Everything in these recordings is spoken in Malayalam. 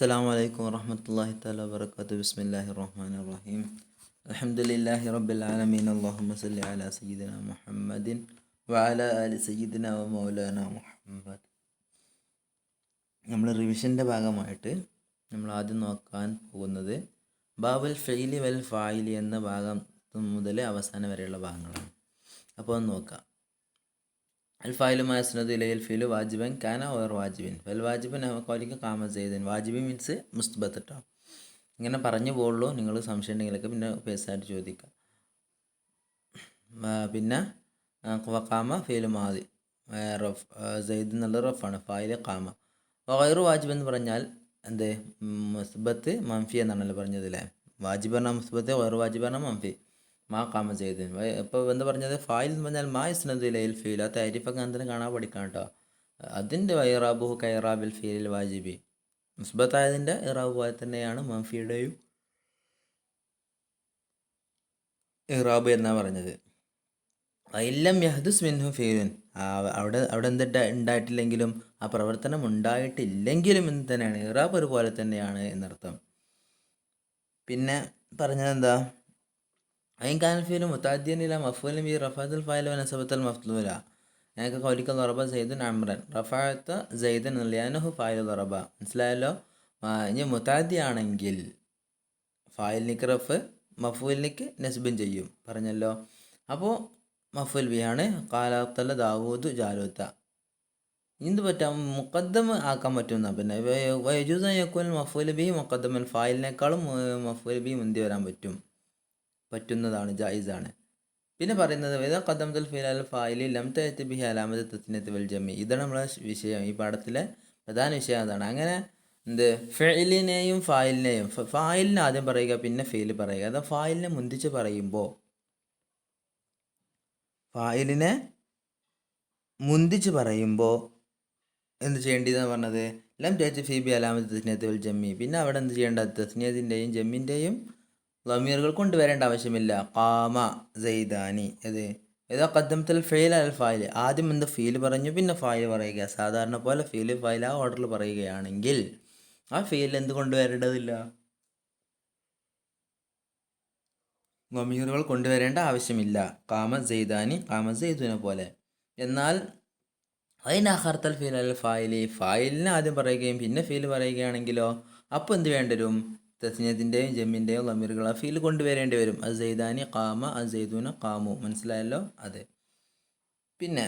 السلام عليكم ورحمة الله تعالى وبركاته. بسم الله الرحمن الرحيم. الحمد لله رب العالمين. اللهم صل على سيدنا محمد وعلى آل سيدنا ومولانا മുഹമ്മദ്. നമ്മൾ റിവിഷൻ്റെ ഭാഗമായിട്ട് നമ്മൾ ആദ്യം നോക്കാൻ പോകുന്നത് ബാബുൽ ഫെയിലി വൽ ഫായിലി എന്ന ഭാഗം മുതൽ അവസാനം വരെയുള്ള ഭാഗങ്ങളാണ്. അപ്പോൾ ഒന്ന് നോക്കാം. അൽ ഫായിലു മാസ്നദു ഇലൈൽ ഫീലു വാജിബൻ കാന ഓർ വാജിബിൻ വൽ വാജിബൻ കോലിക്ക് കാമ സെയ്ദൻ. വാജിബി മീൻസ് മുസ്തബത്ത് കേട്ടോ. ഇങ്ങനെ പറഞ്ഞു പോകുള്ളൂ. നിങ്ങൾ സംശയം ഉണ്ടെങ്കിലൊക്കെ പിന്നെ പേസായിട്ട് ചോദിക്കാം. പിന്നെ കാമ ഫീലു മാതി റഫ് സെയ്ദ് എന്നുള്ള റഫാണ്. ഫായില് കാമ. വൈറു വാജിബ് എന്ന് പറഞ്ഞാൽ എന്ത് മുസ്ബത്ത് മംഫി എന്നാണല്ലോ പറഞ്ഞത് അല്ലേ. വാജിബ് പറഞ്ഞാൽ മുസ്ബത്ത്, വൈറു വാജിബ് പറഞ്ഞാൽ മംഫി. മാ കാമ ചെയ്ത്. ഇപ്പോൾ എന്താ പറഞ്ഞത്? ഫായിൽ എന്ന് പറഞ്ഞാൽ മാ ഇസ്നദു ഇലൈൽ ഫീൽ. ആ താരിഫൊക്കെ അങ്ങനെ കാണാൻ പഠിക്കാം കേട്ടോ. അതിൻ്റെ വൈറാബുഹു കൈറാബിൽ ഫീലിൽ വാജിബി. മുസ്ബത്തായതിൻ്റെ ഇറാബ് പോലെ തന്നെയാണ് മംഫിയുടെയും ഇറാബ് എന്നാണ് പറഞ്ഞത്. ഇല്ലം യഹ്ദുസ് മിൻഹു ഫീലുൻ. അവിടെ എന്താ ഉണ്ടായിട്ടില്ലെങ്കിലും, ആ പ്രവർത്തനം ഉണ്ടായിട്ടില്ലെങ്കിലും എന്ത് തന്നെയാണ് ഇറാബ് ഒരുപോലെ തന്നെയാണ് എന്നർത്ഥം. പിന്നെ പറഞ്ഞത് എന്താ? അയിൻകാനൽ ഫീലു മുത്താദ്ദിയൻ ഇല മഫ്ഊലിൻ ബി റഫഅത്തുൽ ഫാഇൽ വ നസബത്തുൽ മഫ്ദൂല. എനിക്ക് ഖൗലിക ദറബ സെയ്ദുൻ അംറൻ റഫഅത സെയ്ദൻ ലിഅന്നഹു ഫാഇലു ദറബ. മനസ്സിലായല്ലോ. ഇനി മുത്താദ്ദി ആണെങ്കിൽ ഫായിലിനിക്ക് റഫ്, മഫ്ഊലിനിക്ക് നസ്ബും ചെയ്യും പറഞ്ഞല്ലോ. അപ്പോൾ മഫ്ഊൽ ബി ആണ്. ഖാലത്തല ദാവൂദ് ജാലൂത്ത. എന്ത് പറ്റാം? മുഖദ്ദം ആക്കാൻ പറ്റുന്ന. പിന്നെ വയജൂസ യകൂൻ മഫ്ഊൽ ബി മുഖദ്ദമൻ. ഫായിലിനേക്കാളും മഫ്ഊൽ ബി മുന്തി വരാൻ പറ്റുന്നതാണ്, ജായിസാണ്. പിന്നെ പറയുന്നത് വേദ ഖദ്ദമത്തുൽ ഫിഅൽ ഫായിലി ലം തഅതി ബിഹി അലാമത്ത് തസ്നിയത്തി വൽ ജമി. ഇതാണ് നമ്മളെ വിഷയം. ഈ പാഠത്തിലെ പ്രധാന വിഷയം അതാണ്. അങ്ങനെ എന്ത് ഫിഅലിനെയും ഫായിലിനെയും, ഫായിലിനെ ആദ്യം പറയുക പിന്നെ ഫീൽ പറയുക. അത് ഫായിലിനെ മുന്തിച്ച് പറയുമ്പോൾ, ഫായിലിനെ മുന്തിച്ച് പറയുമ്പോൾ എന്ത് ചെയ്യേണ്ടതെന്ന് പറഞ്ഞത് ലം തഅതി ഫീ ബി അലാമത്ത് തസ്നിയത്തി വൽ ജമി. പിന്നെ അവിടെ എന്ത് ചെയ്യേണ്ടത്? തസ്നിയത്തിൻ്റെയും ജമ്മിൻ്റെയും ലമീറുകൾ കൊണ്ടുവരേണ്ട ആവശ്യമില്ല. ഖാമ സെയ്ദാനി. ഏതാ ഖദ്ദമത്തുൽ ഫീൽ അൽ ഫായിൽ. ആദ്യം എന്ത് ഫീൽ പറഞ്ഞു പിന്നെ ഫായിൽ പറയുക. സാധാരണ പോലെ ഫീൽ ഫായിൽ ആ ഓർഡറിൽ പറയുകയാണെങ്കിൽ ആ ഫീൽ എന്ത് കൊണ്ടുവരേണ്ടതില്ല? ലമീറുകൾ കൊണ്ടുവരേണ്ട ആവശ്യമില്ല. ഖാമ സെയ്ദാനി, ഖാമ സെയ്ദുനെ പോലെ. എന്നാൽ അഖർത്തൽ ഫീൽ അൽ ഫായിലി, ഫായിലിനെ ആദ്യം പറയുകയും പിന്നെ ഫീൽ പറയുകയാണെങ്കിലോ അപ്പോൾ എന്ത് വേണ്ടി വരും? തസ്നിയത്തിൻ്റെയും ജമ്മിൻ്റെയും ലമീറുകൾ ആ ഫീൽ കൊണ്ടുവരേണ്ടി വരും. അസ് സെയ്ദാനി ഖാമ, അസ് സെയ്ദൂന ഖാമു. മനസ്സിലായല്ലോ. അതെ. പിന്നെ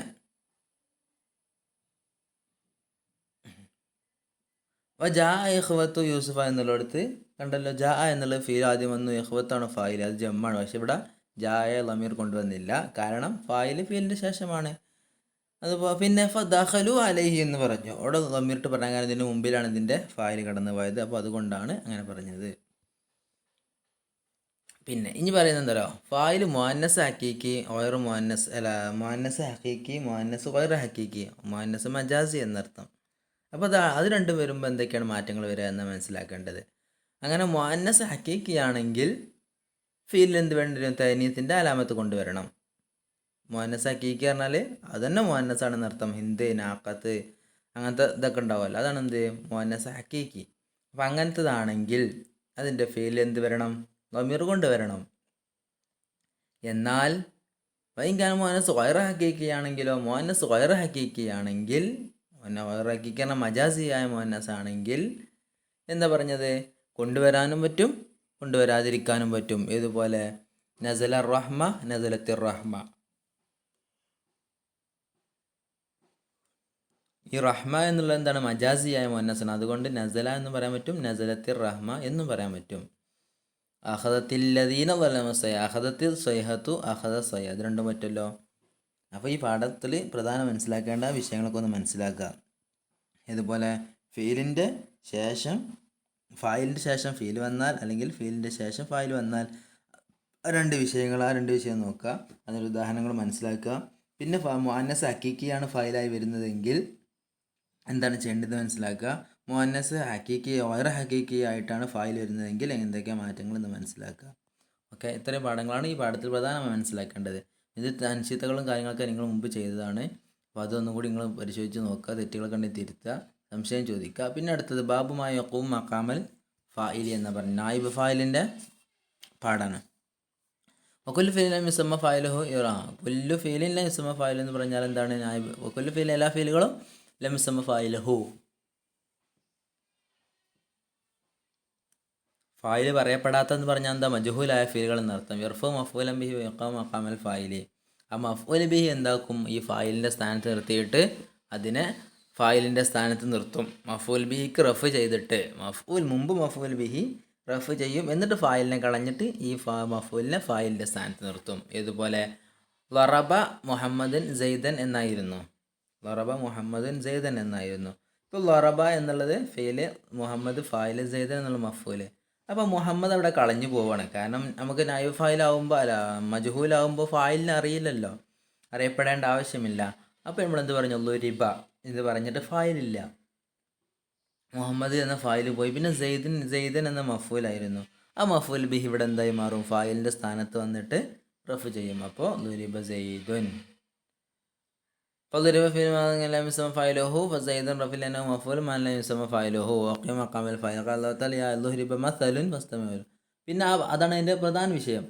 ജാ ഇഖ്വത്തു യൂസുഫ എന്നുള്ളിടത്ത് കണ്ടല്ലോ, ജാ എന്നുള്ള ഫീൽ ആദ്യം വന്നു. ഇഖ്വത്താണ് ഫായിൽ, അത് ജമ്മാണ്. പക്ഷെ ഇവിടെ ജായ ലമീർ കൊണ്ടുവന്നില്ല. കാരണം ഫായിൽ ഫീലിൻ്റെ ശേഷമാണ്. അതുപോലെ പിന്നെ ഫദഖലു അലൈഹി എന്ന് പറഞ്ഞു. അവിടെ ലമീറിട്ട് പറയാൻ കാരണം ഇതിന് മുമ്പിലാണ് ഇതിൻ്റെ ഫായിൽ കടന്നു പോയത്. അപ്പോൾ അതുകൊണ്ടാണ് അങ്ങനെ പറഞ്ഞത്. പിന്നെ ഇനി പറയുന്നത് എന്തല്ലോ, ഫായിൽ മുഅന്നസ് ഹക്കീക്കി ഓയർ മുഅന്നസ് അല്ല, മുഅന്നസ് ഹക്കീക്കി മുഅന്നസ് ഓയർ ഹക്കീക്കി, മുഅന്നസ് മജാസി എന്നർത്ഥം. അപ്പോൾ അത് രണ്ടും വരുമ്പോൾ എന്തൊക്കെയാണ് മാറ്റങ്ങൾ വരിക എന്ന് മനസ്സിലാക്കേണ്ടത്. അങ്ങനെ മുഅന്നസ് ഹക്കീക്കി ആണെങ്കിൽ ഫീലിൽ എന്ത് വേണ്ടി വരും? തഅനീസിൻ്റെ അലാമത്ത് കൊണ്ടുവരണം. മുഅന്നസ് ഹക്കീക്കി പറഞ്ഞാൽ അത് തന്നെ മുഅന്നസാണെന്ന് അർത്ഥം. ഹിന്ദ്, നാഖത്ത് അങ്ങനത്തെ ഇതൊക്കെ ഉണ്ടാവുമല്ലോ, അതാണ് എന്ത് മുഅന്നസ് ഹക്കീക്കി. അപ്പം അങ്ങനത്തതാണെങ്കിൽ അതിൻ്റെ ഫീൽ എന്ത് വരണം? ലമീർ കൊണ്ടുവരണം. എന്നാൽ വൈകാൻ മുഅന്നസ് ഗൈറ ഹക്കീക്കിയാണെങ്കിലോ, മുഅന്നസ് ഗൈറ ഹക്കീക്കിയാണെങ്കിൽ, ഗൈറ ഹക്കീക്കി എന്ന മജാസിയായ മുഅന്നസ് ആണെങ്കിൽ എന്താ പറഞ്ഞത്? കൊണ്ടുവരാനും പറ്റും കൊണ്ടുവരാതിരിക്കാനും പറ്റും. ഇതുപോലെ നസല റഹ്മ, നസലത്തിർ റഹ്മ. ഈ റഹ്മ എന്നുള്ളത് എന്താണ്? മജാസിയായ മുഅന്നസാണ്. അതുകൊണ്ട് നസല എന്ന് പറയാൻ പറ്റും, നസലത്തിർ റഹ്മ എന്നും പറയാൻ പറ്റും. അഖദത്തില്ലദീന ളലമു സയ, അഖദത്തിൽ സൈഹത്തു, അഖദ സയ, അത് രണ്ടും പറ്റുമല്ലോ. അപ്പോൾ ഈ പാഠത്തിൽ പ്രധാനം മനസ്സിലാക്കേണ്ട വിഷയങ്ങളൊക്കെ ഒന്ന് മനസ്സിലാക്കുക. ഇതുപോലെ ഫീലിൻ്റെ ശേഷം ഫായിലിൻ്റെ ശേഷം ഫീൽ വന്നാൽ, അല്ലെങ്കിൽ ഫീലിൻ്റെ ശേഷം ഫായിൽ വന്നാൽ ആ രണ്ട് വിഷയം നോക്കുക. അതിൻ്റെ ഉദാഹരണങ്ങൾ മനസ്സിലാക്കുക. പിന്നെ മുഅന്നസ് ഹക്കീക്കിയാണ് ഫായിലായി വരുന്നതെങ്കിൽ എന്താണ് ചെയ്യേണ്ടത് മനസ്സിലാക്കുക. മുഅന്നസ് ഹക്കീക്കി ഗൈറ ഹക്കീക്കി ആയിട്ടാണ് ഫായിൽ വരുന്നതെങ്കിൽ എന്തൊക്കെ മാറ്റങ്ങൾ എന്ന് മനസ്സിലാക്കുക. ഓക്കെ, ഇത്രയും പാഠങ്ങളാണ് ഈ പാഠത്തിൽ പ്രധാനമായി മനസ്സിലാക്കേണ്ടത്. ഇത് അനിശ്ചിതകളും കാര്യങ്ങളൊക്കെ നിങ്ങൾ മുമ്പ് ചെയ്തതാണ്. അപ്പോൾ അതൊന്നും കൂടി നിങ്ങൾ പരിശോധിച്ച് നോക്കുക. തെറ്റുകളൊക്കെ ഉണ്ടെങ്കിൽ തിരുത്തുക. സംശയം ചോദിക്കുക. പിന്നെ അടുത്തത് ബാബുമായ യഖൂം മഖാമൽ ഫായിലി എന്ന് പറഞ്ഞു നായിബ് ഫായിലിൻ്റെ പാടാണ്. വക്കുല്ലു ഫീലിൻ ലം യുസമ്മ ഫായിലുഹു കുല്ലു ഫീലിൻ ലം യുസമ്മ ഫായിലു എന്ന് പറഞ്ഞാൽ എന്താണ്? നായിബ്. വക്കുല്ലു ഫീലിൻ എല്ലാ ഫീലുകളും ലം യുസമ്മ ഫായിലുഹു ഫായില് പറയപ്പെടാത്തെന്ന് പറഞ്ഞാൽ എന്താ? മജ്ഹൂലായ ഫീലുകൾ എന്നർത്ഥം. യർഫു മഫ്ഊലൻ ബിഹി വയഖഉ മഖാമൽ ഫായിലി. ആ മഫ്ഊൽ ബിഹി എന്താക്കും? ഈ ഫായിലിൻ്റെ സ്ഥാനത്ത് നിർത്തിയിട്ട് അതിനെ ഫായിലിൻ്റെ സ്ഥാനത്ത് നിർത്തും. മഫ്ഊൽ ബിഹിക്ക് റഫ് ചെയ്തിട്ട് മുമ്പ് മഫ്ഊൽ ബിഹി റഫ് ചെയ്യും, എന്നിട്ട് ഫായിലിനെ കളഞ്ഞിട്ട് ഈ മഫ്ഊലിനെ ഫായിലിൻ്റെ സ്ഥാനത്ത് നിർത്തും. ഇതുപോലെ ലറബ മുഹമ്മദൻ സെയ്ദൻ എന്നായിരുന്നു. ലറബ മുഹമ്മദൻ സെയ്ദൻ എന്നായിരുന്നു. ഇപ്പോൾ ലറബ എന്നുള്ളത് ഫെയില്, മുഹമ്മദ് ഫായില്, സെയ്ദൻ എന്നുള്ള മഫ്ഊല്. അപ്പോൾ മുഹമ്മദ് അവിടെ കളഞ്ഞു പോവാണ്. കാരണം നമുക്ക് നൈബ് ഫായിലാവുമ്പോൾ അല്ല മജ്ഹൂലാവുമ്പോൾ ഫായിലിനെ അറിയില്ലല്ലോ, അറിയപ്പെടേണ്ട ആവശ്യമില്ല. അപ്പോൾ നമ്മളെന്ത് പറഞ്ഞു? ലുരിബ എന്ന് പറഞ്ഞിട്ട് ഫായിലില്ല, മുഹമ്മദ് എന്ന ഫായിൽ പോയി. പിന്നെ സെയ്ദൻ എന്ന മഫൂലായിരുന്നു. ആ മഫൂൽ ബിഹി ഇവിടെ എന്തായി മാറും? ഫായിലിൻ്റെ സ്ഥാനത്ത് വന്നിട്ട് റഫ് ചെയ്യും. അപ്പോൾ ലുരിബ സെയ്ദുൻ. فضرب في ما لم يسمى فاعله فزيد رفع لأنه مفعول ما لم يسمى فاعله وقيم مقام الفاعل قال الله تعالى يا ضرب مثل فاستمعوا. പിന്നെ അതാണ് അതിൻ്റെ പ്രധാന വിഷയം.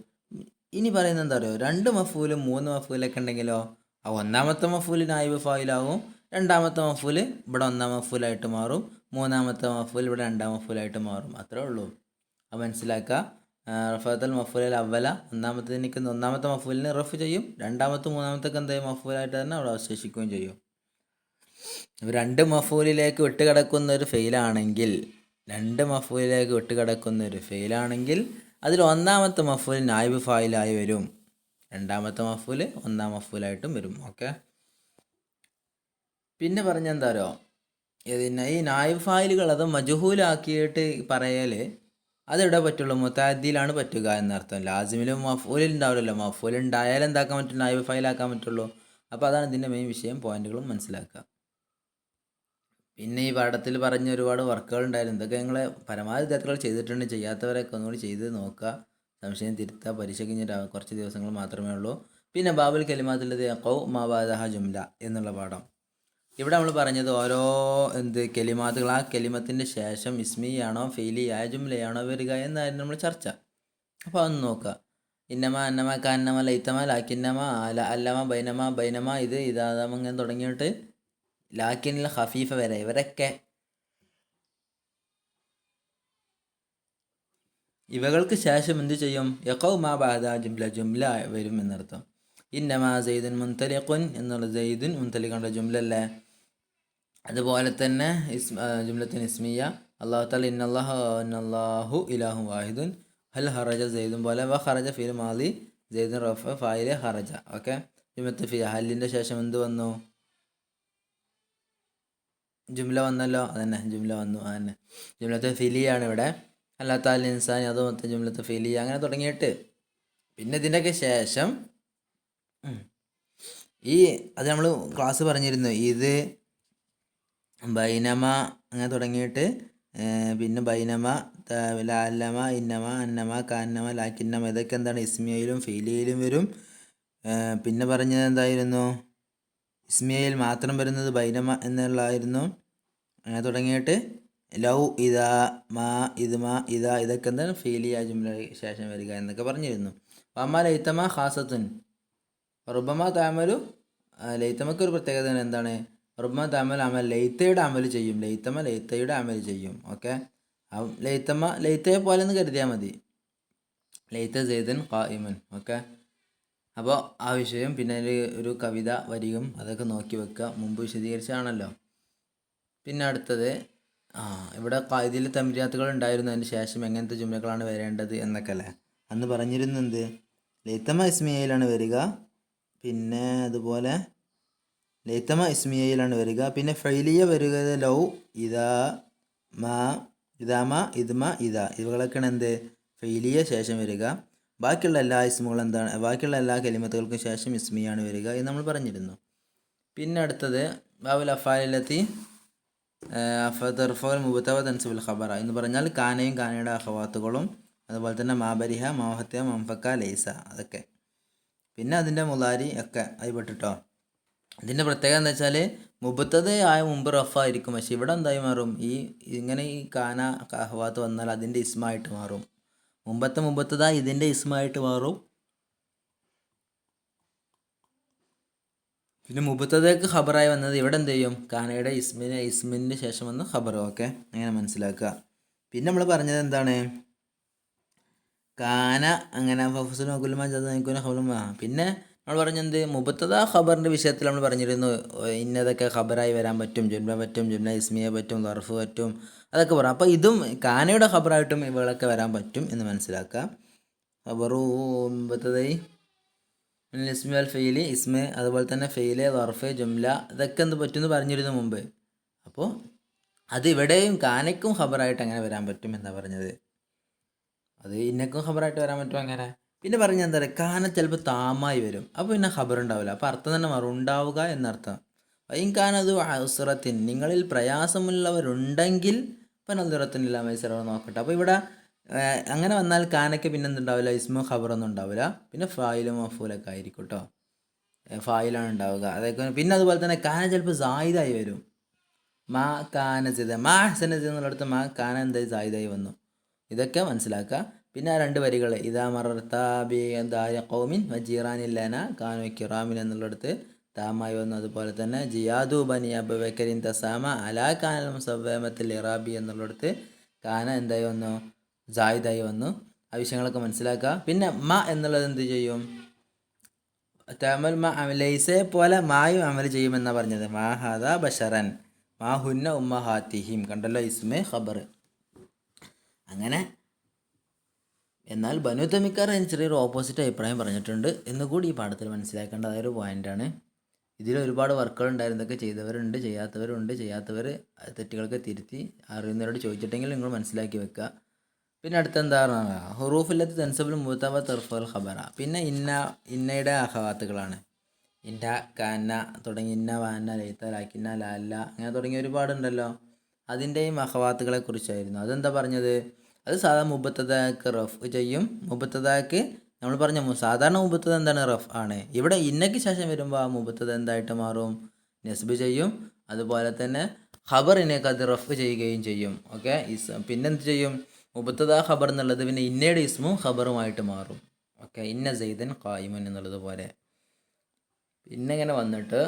ഇനി പറയുന്നത് എന്താ പറയുക? 2 മഫൂലും 3 മഫൂലൊക്കെ ഉണ്ടെങ്കിലോ ആ ഒന്നാമത്തെ മഫൂല് നായിബ് ഫായിലാവും, രണ്ടാമത്തെ മഫൂല് ഇവിടെ ഒന്നാം മഫൂലായിട്ട് മാറും, മൂന്നാമത്തെ മഫൂൽ ഇവിടെ രണ്ടാം മഫൂലായിട്ട് മാറും. അത്രേ ഉള്ളൂ. അത് മനസ്സിലാക്കുക. റഫഅത്തൽ മഫൂലൽ അവല ഒന്നാമത്തെ മഫൂലിനെ റഫ് ചെയ്യും, രണ്ടാമത്തെ മൂന്നാമത്തേക്ക് എന്തായാലും മഫൂലായിട്ട് തന്നെ അവിടെ അവശേഷിക്കുകയും ചെയ്യും. 2 മഫൂലിലേക്ക് വിട്ടുകിടക്കുന്ന ഒരു ഫെയിലാണെങ്കിൽ 2 മഫൂലിലേക്ക് വിട്ടുകിടക്കുന്ന ഒരു ഫെയിലാണെങ്കിൽ അതിൽ ഒന്നാമത്തെ മഫൂൽ നായിബ് ഫായിലായി വരും, രണ്ടാമത്തെ മഫൂൽ ഒന്നാം മഫൂലായിട്ടും വരും. ഓക്കെ. പിന്നെ പറഞ്ഞെന്താ അറിയോ? ഈ നായിബ് ഫായിലുകൾ അത് മജ്ഹൂലാക്കിയിട്ട് പറയൽ അതെവിടെ പറ്റുള്ളൂ? മുതഅദ്ദിയിലാണ് പറ്റുക എന്നർത്ഥം. ലാസിമിലും മഫ്ഊലിൽ ഉണ്ടാവില്ലല്ലോ. മഫ്ഊൽ ഉണ്ടായാലും എന്താക്കാൻ പറ്റും? നായിബ് ഫായിലാക്കാൻ പറ്റുള്ളൂ. അപ്പോൾ അതാണ് ഇതിൻ്റെ മെയിൻ വിഷയം. പോയിന്റുകളും മനസ്സിലാക്കുക. പിന്നെ ഈ പാഠത്തിൽ പറഞ്ഞ ഒരുപാട് വർക്കുകൾ ഉണ്ടായിരുന്നു. ഇതൊക്കെ നിങ്ങൾ പരമാവധി വിദ്യാർത്ഥികൾ ചെയ്തിട്ടുണ്ട്. ചെയ്യാത്തവരൊക്കെ ഒന്നുകൂടി ചെയ്ത് നോക്കുക, സംശയം തിരുത്തുക. പരീക്ഷയ്ക്ക് ഇനി കുറച്ച് ദിവസങ്ങൾ മാത്രമേ ഉള്ളൂ. പിന്നെ ബാബുൽ കലിമാത്തുള്ളത് യഖഉ മാ ബഅദഹ ജുംല എന്നുള്ള പാഠം. ഇവിടെ നമ്മൾ പറഞ്ഞത് ഓരോ കെലിമാത്തുകൾ, ആ കെലിമത്തിൻ്റെ ശേഷം ഇസ്മിയാണോ ഫെയിലിയായ ജുംലയാണോ വരിക എന്നായിരുന്നു നമ്മൾ ചർച്ച. അപ്പോൾ അതൊന്ന് നോക്കുക. ഇന്നമ അന്നമ കാന്നമ ലൈത്തമ ലാക്കിന്നമ അല്ലമ ബൈനമ ഇത് ഇതാദമ ഇങ്ങനെ തുടങ്ങിയിട്ട് ലാക്കിനിൽ ഖഫീഫ വരെ ഇവരൊക്കെ ഇവകൾക്ക് ശേഷം എന്ത് ചെയ്യും? യഖഉ മാ ബഅദഹ ജുംല വരും എന്നർത്ഥം. ഇന്നമ സെയ്ദുൻ മുൻതലിഖുൻ എന്നുള്ള സെയ്ദുൻ മുൻതലിഖുള്ള ജുംല അല്ലേ? അതുപോലെ തന്നെ ജുംലത്തുൻ ഇസ്മിയ അല്ലാഹു തആല ഇന്നല്ലാഹു ഇലാഹു വാഹിദുൻ ഹൽ ഖറജ സെയ്ദുൻ പോലെ വ ഖറജ ഫീൽ മാദി സെയ്ദുൻ റഫ ഫായിലെ ഖറജ. ഓക്കെ. ജുംലത്ത് ഫി ഹല്ലിൻ്റെ ശേഷം എന്ത് വന്നു? ജുംല വന്നല്ലോ. അതന്നെ ജുംല വന്നു. അതന്നെ ജുംലത്ത് ഫിലിയാണ് ഇവിടെ. അല്ലാഹു തആല ഇൻസാൻ അത് മൊത്തം ജുംലത്ത് ഫിലി അങ്ങനെ തുടങ്ങിയിട്ട് പിന്നെ ഇതിൻ്റെയൊക്കെ ശേഷം അത് നമ്മൾ ക്ലാസ് പറഞ്ഞിരുന്നു. ഇത് ബൈനമ അങ്ങനെ തുടങ്ങിയിട്ട് പിന്നെ ബൈനമ ലാലമ ഇന്നമ അന്നമ കാന്നമ ലാക്കിന്നമ ഇതൊക്കെ എന്താണ്? ഇസ്മിയയിലും ഫീലിയയിലും വരും. പിന്നെ പറഞ്ഞത് എന്തായിരുന്നു? ഇസ്മിയയിൽ മാത്രം വരുന്നത് ബൈനമ എന്നുള്ളതായിരുന്നു. അങ്ങനെ തുടങ്ങിയിട്ട് ലൗ ഇതാ മാ ഇതാ ഇതൊക്കെ എന്താണ്? ഫീലിയ ജുംല ശേഷം വരിക എന്നൊക്കെ പറഞ്ഞിരുന്നു. അമ്മ ലൈത്തമ ഖാസത്തുൻ റുബമ താമലു ലൈത്തമക്ക് ഒരു പ്രത്യേകത എന്താണ്? റുബമ താമൽ അമൽ ലൈത്തയുടെ അമൽ ചെയ്യും. ലൈത്തയുടെ അമൽ ചെയ്യും. ഓക്കെ. ലൈത്തയെ പോലെ എന്ന് കരുതിയാൽ മതി. ലൈത്ത സെയ്ദൻ ഖായിമൻ. ഓക്കെ. അപ്പോൾ ആ വിഷയം പിന്നെ ഒരു കവിത വരിയും അതൊക്കെ നോക്കി വെക്കുക. മുമ്പ് വിശദീകരിച്ചാണല്ലോ. പിന്നെ അടുത്തത് ഇവിടെ ഇതിൽ തംരീനാത്തുകൾ ഉണ്ടായിരുന്നു. അതിന് ശേഷം എങ്ങനത്തെ ജുംലകളാണ് വരേണ്ടത് എന്നൊക്കെ അല്ലേ അന്ന് പറഞ്ഞിരുന്നത്. ലൈത്തമ ഇസ്മിയയിലാണ് വരിക. പിന്നെ അതുപോലെ ലൈത്തമ ഇസ്മിയയിലാണ് വരിക. പിന്നെ ഫൈലിയ വരിക ലൗ ഇതാ മാ ഇതാമ ഇദ്മ ഇതാ ഇവകളൊക്കെയാണ് എന്ത്? ഫൈലിയ ശേഷം വരിക. ബാക്കിയുള്ള എല്ലാ ഇസ്മുകളും എന്താണ്? ബാക്കിയുള്ള എല്ലാ കലിമത്തുകൾക്കും ശേഷം ഇസ്മിയാണ് വരിക എന്ന് നമ്മൾ പറഞ്ഞിരുന്നു. പിന്നെ അടുത്തത് ബാബുൽ അഫാലിലത്തി ഫർഫൽ മുബത്തവ തൻസുബുൽ ഖബറ എന്ന് പറഞ്ഞാൽ കാനയും കാനയുടെ അഖവാത്തുകളും അതുപോലെ തന്നെ മാബരിഹ മൗഹത്യ മംഫക്ക ലൈസ അതൊക്കെ. പിന്നെ അതിൻ്റെ മുലാരി ഒക്കെ ആയിപ്പെട്ടിട്ടോ. ഇതിൻ്റെ പ്രത്യേകത എന്താ വെച്ചാൽ മുബത്തത ആയ മുമ്പ് റഫായിരിക്കും, പക്ഷെ ഇവിടെ എന്തായി മാറും, ഇങ്ങനെ ഈ കാന അഹ്വാത്ത് വന്നാൽ അതിൻ്റെ ഇസ്മായിട്ട് മാറും. മുമ്പത്തത ഇതിൻ്റെ ഇസ്മായിട്ട് മാറും. പിന്നെ മുബത്തതയ്ക്ക് ഖബറായി വന്നത് ഇവിടെ എന്ത് ചെയ്യും, കാനയുടെ ഇസ്മിന് ശേഷം വന്ന് ഖബർ. ഓക്കെ, അങ്ങനെ മനസ്സിലാക്കുക. പിന്നെ നമ്മൾ പറഞ്ഞത് എന്താണ്, കാന അങ്ങനെ പിന്നെ നമ്മൾ പറഞ്ഞത് മുബത്തദ ഖബറിൻ്റെ വിഷയത്തിൽ നമ്മൾ പറഞ്ഞിരുന്നു, ഇന്നതൊക്കെ ഖബറായി വരാൻ പറ്റും, ജുംല പറ്റും, ജുംല ഇസ്മിയ പറ്റും, ദർഫ് പറ്റും, അതൊക്കെ പറയാം. അപ്പോൾ ഇതും കാനയുടെ ഖബറായിട്ടും ഇവകളൊക്കെ വരാൻ പറ്റും എന്ന് മനസ്സിലാക്കുക. ഖബറു മുബത്തദയി ഇസ്മി അൽ ഫെയിലി, ഇസ്മ, അതുപോലെ തന്നെ ഫെയില്, ദർഫ്, ജുംല, ഇതൊക്കെ എന്ത് പറ്റുമെന്ന് പറഞ്ഞിരുന്നു മുമ്പ്. അപ്പോൾ അത് ഇവിടെയും കാനയ്ക്കും ഖബറായിട്ട് അങ്ങനെ വരാൻ പറ്റും എന്നാണ് പറഞ്ഞത്. അത് ഇന്നക്കും ഖബറായിട്ട് വരാൻ പറ്റും അങ്ങനെ. പിന്നെ പറഞ്ഞാൽ എന്താ പറയുക, കാന ചിലപ്പോൾ താമായി വരും, അപ്പോൾ പിന്നെ ഖബർ ഉണ്ടാവില്ല. അപ്പോൾ അർത്ഥം തന്നെ മാറും, ഉണ്ടാവുക എന്നർത്ഥം. കാനതു ഉസ്റത്തിൻ, നിങ്ങളിൽ പ്രയാസമുള്ളവരുണ്ടെങ്കിൽ പനദുറത്തിനില്ല മൈസറ നോക്കട്ടെ. അപ്പോൾ ഇവിടെ അങ്ങനെ വന്നാൽ കാനയ്ക്ക് പിന്നെ എന്തുണ്ടാവില്ല, ഇസ്മോ ഖബറൊന്നും ഉണ്ടാവില്ല. പിന്നെ ഫായിലും മഫൂലൊക്കെ ആയിരിക്കും കേട്ടോ, ഫായിലാണ് ഉണ്ടാവുക. അതൊക്കെ പിന്നെ അതുപോലെ തന്നെ കാന ചിലപ്പോൾ സായിദായി വരും. മാ കാന സിദ, മാ ഹസന സിദ എന്നുള്ളടത്ത് മാ കാന എന്തായി സായിദായി വന്നു. ഇതൊക്കെ മനസ്സിലാക്കുക. പിന്നെ ആ 2 വരികൾ, ഇതാ മറർത്താബിദായ കൗമിൻ വജീറാനില്ലന കാനു കിറാമിൻ എന്നുള്ളിടത്ത് താമായി വന്നു. അതുപോലെ തന്നെ ജിയാദു ബനി അബുബക്കറിൻ തസാമ അലാ കാനൽ മുസവ്വമത്തിൽ ഇറാബി എന്നുള്ളിടത്ത് കാന എന്തായി വന്നു, ജായിദായി വന്നു. ആ വിഷയങ്ങളൊക്കെ മനസ്സിലാക്കുക. പിന്നെ മ എന്നുള്ളത് എന്ത് ചെയ്യും, തമൽ മ ലൈസെ പോലെ മായും അമൽ ചെയ്യുമെന്നാണ് പറഞ്ഞത്. മാ ഹാദ ബഷറൻ മാ ഹുന്ന ഉമ്മഹാത്തിഹിം, കണ്ടല്ലോ, ഇസ്മെ ഖബർ. അങ്ങനെ എന്നാൽ ബനു തമിക്കാർ അതിന് ചെറിയൊരു ഓപ്പോസിറ്റ് അഭിപ്രായം പറഞ്ഞിട്ടുണ്ട് എന്നുകൂടി ഈ പാഠത്തിൽ മനസ്സിലാക്കേണ്ട അതൊരു പോയിൻ്റാണ്. ഇതിൽ ഒരുപാട് വർക്കുകൾ ഉണ്ടായിരുന്നതൊക്കെ ചെയ്തവരുണ്ട്, ചെയ്യാത്തവരുണ്ട്. ചെയ്യാത്തവർ തെറ്റുകളൊക്കെ തിരുത്തി അറിയുന്നവരോട് ചോദിച്ചിട്ടെങ്കിൽ നിങ്ങൾ മനസ്സിലാക്കി വെക്കുക. പിന്നെ അടുത്ത എന്താ പറയുക, ഹുറൂഫില്ലത്ത് തെൻസബിൾ മൂത്തവ തെർഫൽ ഖബറ. പിന്നെ ഇന്നയുടെ അഹവാത്തുകളാണ്. ഇന്ന, കാന തുടങ്ങി, ഇന്ന, വാന, ലൈത്ത, ലാക്കിന്ന, ലാല്ല, അങ്ങനെ തുടങ്ങി ഒരുപാടുണ്ടല്ലോ. അതിൻ്റെയും അഹവാത്തുകളെ കുറിച്ചായിരുന്നു. അതെന്താ പറഞ്ഞത്, അത് സാധാരണ മുബത്തദക്ക് റഫ് ചെയ്യും. മുബത്തദക്ക് നമ്മൾ പറഞ്ഞ സാധാരണ മുബത്തദ എന്താണ്, റഫ് ആണ്. ഇവിടെ ഇന്നയ്ക്ക് ശേഷം വരുമ്പോൾ ആ മുബത്തദ എന്തായിട്ട് മാറും, നസ്ബ് ചെയ്യും. അതുപോലെ തന്നെ ഖബറിനേക്ക് അത് റഫ് ചെയ്യുകയും ചെയ്യും. ഓക്കെ, പിന്നെന്ത് ചെയ്യും, മുബത്തദ ഖബർ എന്നുള്ളത് പിന്നെ ഇന്നയുടെ ഇസ്മും ഖബറുമായിട്ട് മാറും. ഓക്കെ, ഇന്ന സെയ്ദൻ ഖായിമൻ എന്നുള്ളത് പോലെ. പിന്നെ ഇങ്ങനെ വന്നിട്ട്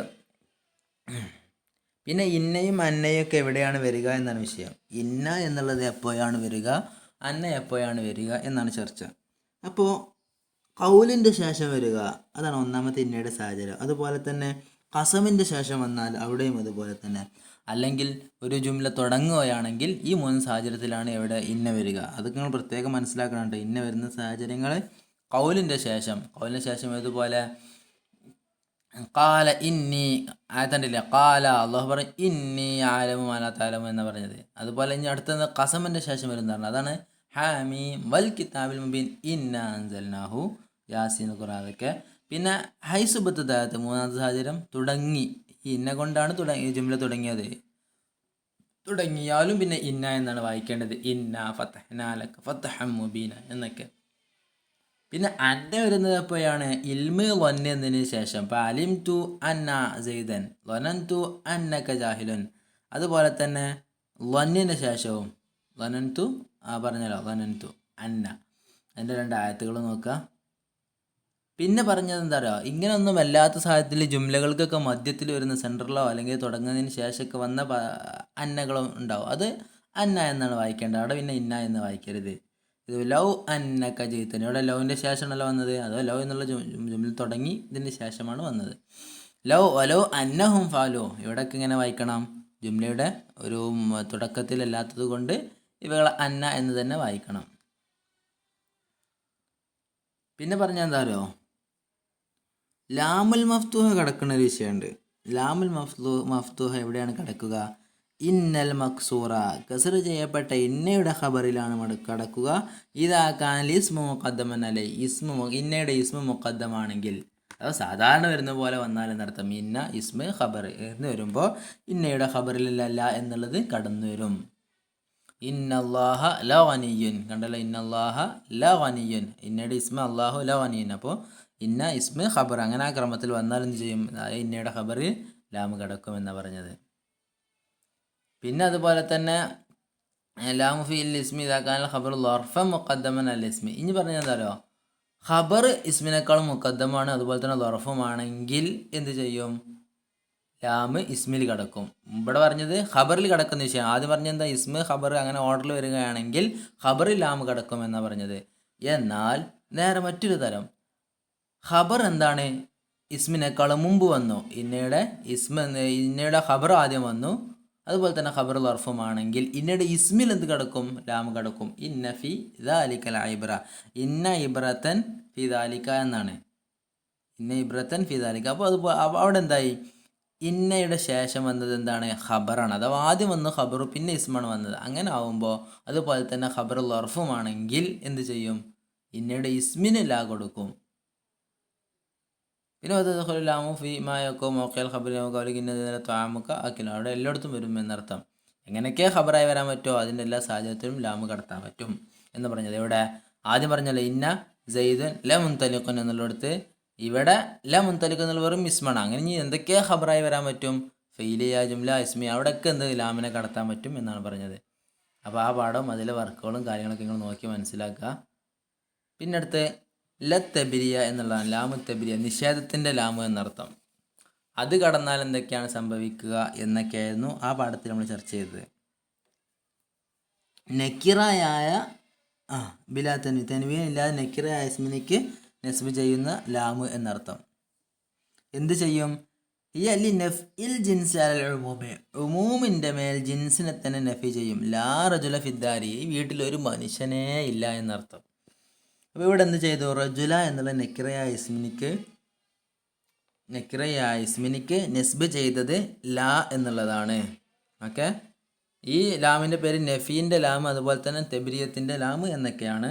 പിന്നെ ഇന്നയും അന്നയൊക്കെ എവിടെയാണ് വരിക എന്നാണ് വിഷയം. ഇന്ന എന്നുള്ളത് എപ്പോഴാണ് വരിക, അന്ന എപ്പോഴാണ് വരിക എന്നാണ് ചർച്ച. അപ്പോൾ കൗലിൻ്റെ ശേഷം വരിക, അതാണ് ഒന്നാമത്തെ ഇന്നയുടെ സാഹചര്യം. അതുപോലെ തന്നെ ഖസമിൻ്റെ ശേഷം വന്നാൽ അവിടെയും അതുപോലെ തന്നെ. അല്ലെങ്കിൽ ഒരു ജുംല തുടങ്ങുകയാണെങ്കിൽ ഈ 3 സാഹചര്യത്തിലാണ് എവിടെ ഇന്ന വരിക. അതൊക്കെ നിങ്ങൾ പ്രത്യേകം മനസ്സിലാക്കണം. ഇന്ന വരുന്ന സാഹചര്യങ്ങൾ കൗലിൻ്റെ ശേഷം ഇതുപോലെ കാല ഇന്നി ആയത്തണ്ടില്ല, കാല അള്ളാഹു പറയും ഇന്നി ആലമു മാലാ തഅലമു എന്ന് പറഞ്ഞത്. അതുപോലെ ഇനി അടുത്തത് ഖസമിൻ്റെ ശേഷം വരുന്നതാണ്, അതാണ് ഹാമീം വൽ കിതാബിൽ മുബീൻ ഇന്നാ അൻസൽനാഹു യാസീൻ ഖുർആൻ. അതൊക്കെ പിന്നെ ഹൈസുബത്ത് മൂന്നാമത്തെ സാഹചര്യം തുടങ്ങി, ഇന്ന കൊണ്ടാണ് ജുംല തുടങ്ങിയത്. തുടങ്ങിയാലും പിന്നെ ഇന്ന എന്നാണ് വായിക്കേണ്ടത്, ഇന്ന ഫതഹ്നാ ലക ഫതഹം മുബീന എന്നൊക്കെ. പിന്നെ അന്ന വരുന്നത് എപ്പോഴാണ്, ഇൽമ് ലൊന്ന എന്നതിന് ശേഷം. ഇപ്പം അലിം തു അന്ന സെയ്ദൻ, ലൊനൻ തു അന്നക ജാഹിലുൻ. അതുപോലെ തന്നെ ലൊന്നിന് ശേഷവും ലൊനൻ തു പറഞ്ഞല്ലോ, ലൊനൻ തു അന്ന, അതിൻ്റെ 2 ആയത്തുകൾ നോക്കുക. പിന്നെ പറഞ്ഞത് എന്താ പറയുക, ഇങ്ങനെയൊന്നും അല്ലാത്ത സാഹചര്യത്തിൽ ജുംലകൾക്കൊക്കെ മധ്യത്തിൽ വരുന്ന സെൻറ്ററിലോ അല്ലെങ്കിൽ തുടങ്ങുന്നതിന് ശേഷമൊക്കെ വന്ന അന്നകളും ഉണ്ടാവും. അത് അന്ന എന്നാണ് വായിക്കേണ്ടത്, അവിടെ പിന്നെ ഇന്ന എന്ന് വായിക്കരുത്. ഇത് ലൗ അന്നക ജീത്തൻ, ഇവിടെ ലൗവിൻ്റെ ശേഷമാണല്ലോ വന്നത്. അതോ ലൗ എന്നുള്ള ജുംല തുടങ്ങി ഇതിൻ്റെ ശേഷമാണ് വന്നത്. ലൗ അന്നഹും ഫാലോ, ഇവിടെയൊക്കെ ഇങ്ങനെ വായിക്കണം, ജുംലയുടെ ഒരു തുടക്കത്തിലല്ലാത്തത് കൊണ്ട് ഇവകൾ അന്ന എന്ന് തന്നെ വായിക്കണം. പിന്നെ പറഞ്ഞാൽ എന്താ പറയുക, ലാമുൽ മഫ്തൂഹ കിടക്കുന്ന ഒരു വിഷയമുണ്ട്. ലാമുൽ മഫ്തൂഹ എവിടെയാണ് കിടക്കുക, ഇന്നൽ മക്സൂറ, കസർ ചെയ്യപ്പെട്ട ഇന്നയുടെ ഖബറിലാണ് കിടക്കുക. ഇതാക്കാൻ ഇസ്മു മുഖദ്ദമൻ അലൈ, ഇന്നയുടെ ഇസ്മു മുഖദ്ദമാണെങ്കിൽ, അത് സാധാരണ വരുന്ന പോലെ വന്നാൽ എന്നർത്ഥം. ഇന്ന ഇസ്മ ഖബർ എന്ന് വരുമ്പോൾ ഇന്നയുടെ ഖബറിലല്ല എന്നുള്ളത് കടന്നു വരും. ഇന്നല്ലാഹ ല ഗനിയ്യുൻ, കണ്ടല്ലോ, ഇന്നല്ലാഹ ല ഗനിയ്യുൻ, ഇന്നയുടെ ഇസ്മ അല്ലാഹു ല ഗനിയ്യുൻ. അപ്പോൾ ഇന്ന ഇസ്മ ഖബർ അങ്ങനെ ആ ക്രമത്തിൽ വന്നാൽ എന്ത് ചെയ്യും, ഇന്നയുടെ ഖബറിൽ ലാമ് കിടക്കും എന്നാണ് പറഞ്ഞത്. പിന്നെ അതുപോലെ തന്നെ ലാമു ഫിൽ ഇസ്മി ഇതാക്കാൻ ഖബർ ലർഫൻ മുഖദ്ദമൻ അൽ ഇസ്മി. ഇനി പറഞ്ഞാൽ എന്താണോ, ഖബർ ഇസ്മിനേക്കാളും മുഖദ്ദമാണ്, അതുപോലെ തന്നെ ലർഫുമാണെങ്കിൽ എന്ത് ചെയ്യും, ലാമ് ഇസ്മിൽ കിടക്കും. ഇവിടെ പറഞ്ഞത് ഖബറിൽ കിടക്കുന്ന വിഷയം. ആദ്യം പറഞ്ഞത് എന്താ, ഇസ്മ് ഖബർ അങ്ങനെ ഓർഡറിൽ വരികയാണെങ്കിൽ ഖബറിൽ ലാമ് കിടക്കും എന്നാണ് പറഞ്ഞത്. എന്നാൽ നേരെ മറ്റൊരു തരം, ഖബർ എന്താണ്, ഇസ്മിനേക്കാളും മുമ്പ് വന്നു, ഇന്നയുടെ ഖബർ ആദ്യം വന്നു, അതുപോലെ തന്നെ ഖബർ ലർഫുമാണെങ്കിൽ ഇന്നയുടെ ഇസ്മിൽ എന്ത് കിടക്കും, ലാമ് കിടക്കും. ഇന്ന ഫി ദാലിക ലഇബ്ര, ഇന്ന ഇബ്രത്തൻ ഫി ദാലിക എന്നാണ്, ഇന്ന ഇബ്രത്തൻ ഫി ദാലിക. അപ്പോൾ അവിടെ എന്തായി, ഇന്നയുടെ ശേഷം വന്നത് എന്താണ്, ഖബറാണ്. അഥവാ ആദ്യം വന്നു ഖബറു പിന്നെ ഇസ്മാണ് വന്നത്. അങ്ങനെ ആവുമ്പോൾ അതുപോലെ തന്നെ ഖബർ ലർഫുമാണെങ്കിൽ എന്ത് ചെയ്യും, ഇന്നയുടെ ഇസ്മിന് ലാ കൊടുക്കും. പിന്നെ ലാമു ഫി മായൊക്കെ മോക്കൽ ഖബറിമുക്ക ആക്കില്ല, അവിടെ എല്ലായിടത്തും വരും എന്നർത്ഥം. എങ്ങനെയൊക്കെ ഖബറായി വരാൻ പറ്റുമോ അതിൻ്റെ എല്ലാ സാഹചര്യത്തിലും ലാമ് കടത്താൻ പറ്റും എന്ന് പറഞ്ഞത്. ഇവിടെ ആദ്യം പറഞ്ഞല്ലോ ഇന്ന സെയ്ദുൻ ല മുൻതലിഖുൻ എന്നുള്ളിടത്ത് ഇവിടെ ല മുൻതലിഖ് എന്നുള്ള വെറും ഇസ്മാണ്. അങ്ങനെ ഇനി എന്തൊക്കെ ഖബറായി വരാൻ പറ്റും, ഫെയിലിയ ജുംല ഇസ്മി, അവിടെയൊക്കെ എന്ത് ലാമിനെ കടത്താൻ പറ്റും എന്നാണ് പറഞ്ഞത്. അപ്പോൾ ആ പാഠം അതിലെ വർക്കുകളും കാര്യങ്ങളൊക്കെ നിങ്ങൾ നോക്കി മനസ്സിലാക്കുക. പിന്നെ അടുത്ത് ലത്തബിരിയ എന്നുള്ളതാണ്, ലാമു തബിരിയ, നിഷേധത്തിൻ്റെ ലാമു എന്നർത്ഥം. അത് കടന്നാൽ എന്തൊക്കെയാണ് സംഭവിക്കുക എന്നൊക്കെയായിരുന്നു ആ പാഠത്തിൽ നമ്മൾ ചർച്ച ചെയ്തത്. നക്കിറായ ബിലാ തൻവീൻ ഇല്ലാതെ നക്കിറായ ഇസ്മിനിക്ക് നസ്ബ് ചെയ്യുന്ന ലാമു എന്നർത്ഥം. എന്ത് ചെയ്യും, ഈ അല്ലി നഫ് ഇൽ ജിൻസ് ഉമൂമിൻ്റെ മേൽ ജിൻസിനെ തന്നെ നഫി ചെയ്യും. ലാ റജുല ഫിദ്ദാരി, ഈ വീട്ടിലൊരു മനുഷ്യനേ ഇല്ല എന്നർത്ഥം. അപ്പോൾ ഇവിടെ എന്ത് ചെയ്തു, റജുല എന്നുള്ള നക്കിറയായ ഇസ്മിനിക്ക് നസ്ബ് ചെയ്തത് ലാ എന്നുള്ളതാണ്. ഓക്കെ, ഈ ലാമിൻ്റെ പേര് നഫീൻ്റെ ലാം, അതുപോലെ തന്നെ തെബിരിയത്തിൻ്റെ ലാം എന്നൊക്കെയാണ്.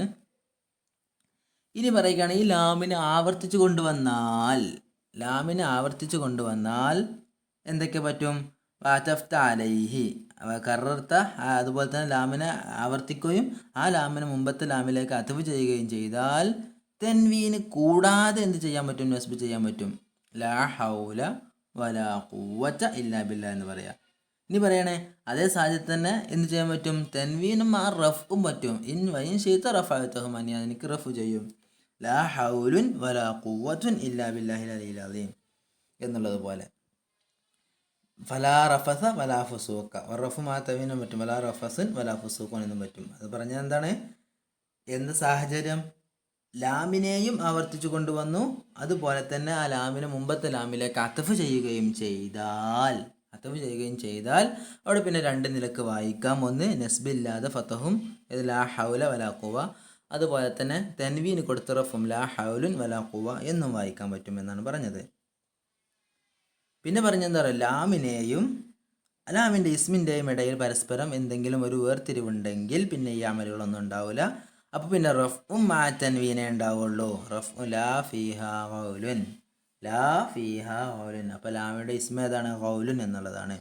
ഇനി പറയുകയാണ്, ഈ ലാമിനെ ആവർത്തിച്ച് കൊണ്ടുവന്നാൽ എന്തൊക്കെ പറ്റും, വാതഫ്ത അലൈഹി കറർത്ത, അതുപോലെ തന്നെ ലാമിനെ ആവർത്തിക്കുകയും ആ ലാമിനെ മുമ്പത്തെ ലാമിലേക്ക് അത്ഫ് ചെയ്യുകയും ചെയ്താൽ തൻവീന് കൂടാതെ എന്ത് ചെയ്യാൻ പറ്റും, നസ്ബ് ചെയ്യാൻ പറ്റും. ലാ ഹൗല വലാ ഖുവത ഇല്ലാ ബില്ലാ എന്ന് പറയാം. ഇനി പറയണേ, അതേ സാഹചര്യത്തിൽ തന്നെ എന്ത് ചെയ്യാൻ പറ്റും, തൻവീനും ആ റഫും പറ്റും. വൈൻ ഷീത്ത റഫഅതഹും അനി, എനിക്ക് റഫ് ചെയ്യും. ലാ ഹൗലുൻ വലാ ഖുവത്തുൻ ഇല്ലാ ബില്ലാഹിൽ അലിയിൽ അലീം എന്നുള്ളത് പോലെ. ഫലാ റഫസ വലാ ഫുസൂക്ക, റഫ് മാത്തവീനും പറ്റും, വലാ റഫസുൻ വലാ ഫുസൂഖുൻ എന്നും പറ്റും. അത് പറഞ്ഞാൽ എന്താണ്, എന്ത് സാഹചര്യം, ലാമിനെയും ആവർത്തിച്ചു കൊണ്ടുവന്നു, അതുപോലെ തന്നെ ആ ലാമിനെ മുമ്പത്തെ ലാമിലേക്ക് അത്ഫ് ചെയ്യുകയും ചെയ്താൽ അവിടെ പിന്നെ രണ്ട് നിലക്ക് വായിക്കാം. ഒന്ന് നസ്ബില്ലാതെ ഫതഹും ലാ ഹൗല വലാ ഖുവ, അതുപോലെ തന്നെ തൻവീന് കൊടുത്ത റഫും ലാ ഹൗലുൻ വലാ ഖുവ എന്നും വായിക്കാൻ പറ്റും എന്നാണ് പറഞ്ഞത്. പിന്നെ പറഞ്ഞെന്താ പറയുക, ലാമിൻ്റെ ഇസ്മിൻ്റെയും ഇടയിൽ പരസ്പരം എന്തെങ്കിലും ഒരു വേർതിരിവുണ്ടെങ്കിൽ പിന്നെ ഈ അമലുകളൊന്നും ഉണ്ടാവില്ല. അപ്പോൾ പിന്നെ റഫും മാ തൻവീനേ ഉണ്ടാവുള്ളൂ. റഫ് ലാ ഫീഹാ ഖൗലുൻ, അപ്പോൾ ലാമിൻ്റെ ഇസ്മ ഏതാണ്, ഖൗലുൻ എന്നുള്ളതാണ്.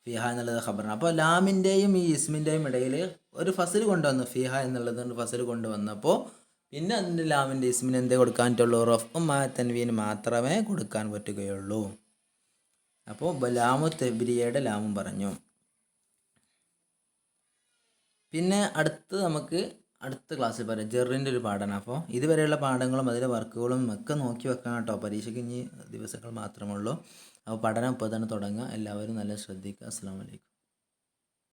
ഫിഹ എന്നുള്ളത് ഖബറാണ്. അപ്പോൾ ലാമിൻ്റെയും ഈ ഇസ്മിൻ്റെയും ഇടയിൽ ഒരു ഫസൽ കൊണ്ടുവന്നു, ഫിഹ എന്നുള്ളത് ഫസൽ കൊണ്ടുവന്നപ്പോൾ പിന്നെ അതിൻ്റെ ലാമിൻ്റെ ഇസ്മിന് എന്തേ കൊടുക്കാൻ പറ്റുള്ളൂ, റഫും മാ തൻവീന് മാത്രമേ കൊടുക്കാൻ പറ്റുകയുള്ളൂ. അപ്പോൾ ലാമു തെബ്രിയയുടെ ലാമും പറഞ്ഞു. പിന്നെ നമുക്ക് അടുത്ത ക്ലാസ്സിൽ പറയാം, ജെറിൻ്റെ ഒരു പാഠമാണ്. അപ്പോൾ ഇതുവരെയുള്ള പാഠങ്ങളും അതിലെ വർക്കുകളും ഒക്കെ നോക്കി വെക്കണം കേട്ടോ, പരീക്ഷയ്ക്ക് ഇനി ദിവസങ്ങൾ മാത്രമേ ഉള്ളൂ. അപ്പോൾ പഠനം ഇപ്പോൾ തന്നെ തുടങ്ങുക. എല്ലാവരും നല്ല ശ്രദ്ധിക്കുക. അസ്സലാമു അലൈക്കും.